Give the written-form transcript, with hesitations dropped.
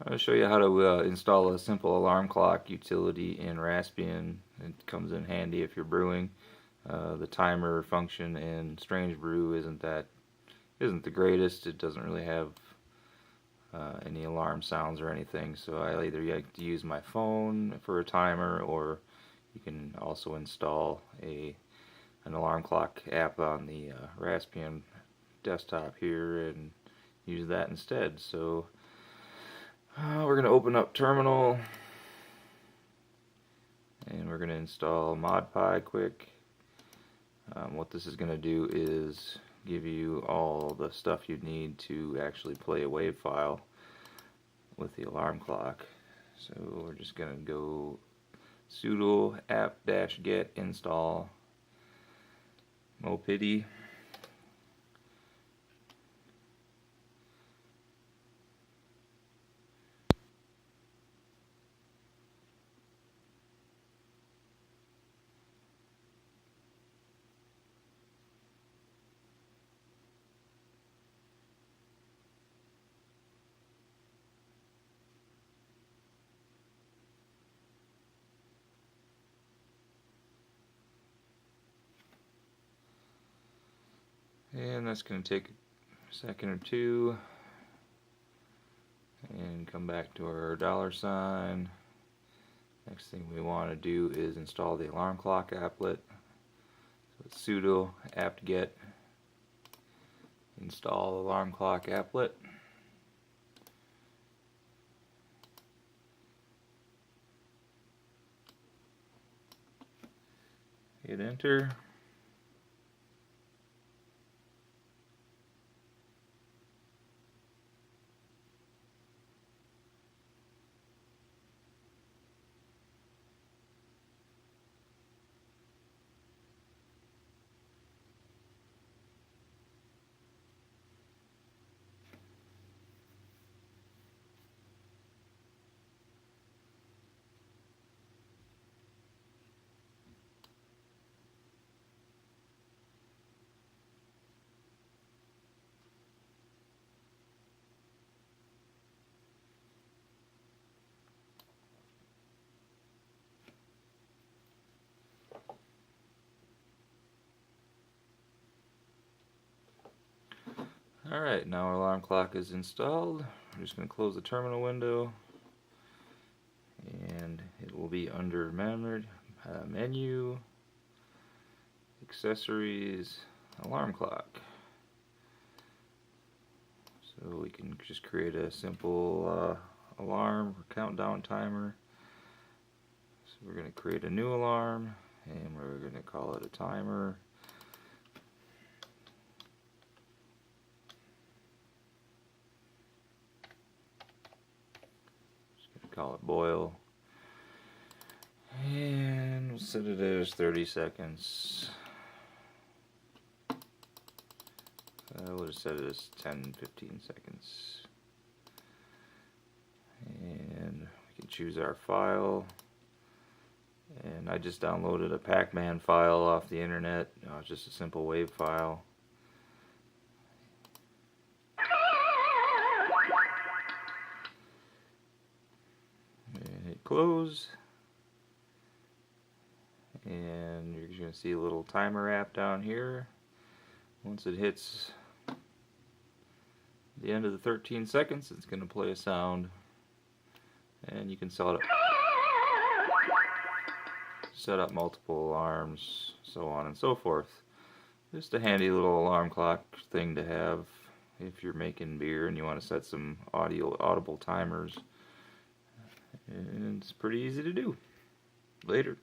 I'm going to show you how to install a simple alarm clock utility in Raspbian. It comes in handy if you're brewing. The timer function in Strange Brew isn't the greatest. It doesn't really have any alarm sounds or anything, so I either like to use my phone for a timer, or you can also install an alarm clock app on the Raspbian desktop here and use that instead. So we're going to open up Terminal and we're going to install mopidy quick. What this is going to do is give you all the stuff you need to actually play a wave file with the alarm clock. So we're just going to go sudo apt-get install mopidy. And that's going to take a second or two, and come back to our $sign. Next thing we want to do is install the alarm-clock-applet. So it's sudo apt-get install alarm-clock-applet. Hit enter. Alright, now our alarm clock is installed. I'm just going to close the terminal window, and it will be under menu, accessories, alarm clock. So we can just create a simple alarm or countdown timer. So we're going to create a new alarm, and we're going to call it a timer. Call it boil, and we'll set it as 30 seconds. We'll just set it as 10-15 seconds, and we can choose our file. And I just downloaded a Pac-Man file off the internet. It's just a simple wave file. Close, and you're going to see a little timer app down here. Once it hits the end of the 13 seconds, it's going to play a sound, and you can set up multiple alarms, so on and so forth. Just a handy little alarm clock thing to have if you're making beer and you want to set some audible timers. And it's pretty easy to do. Later.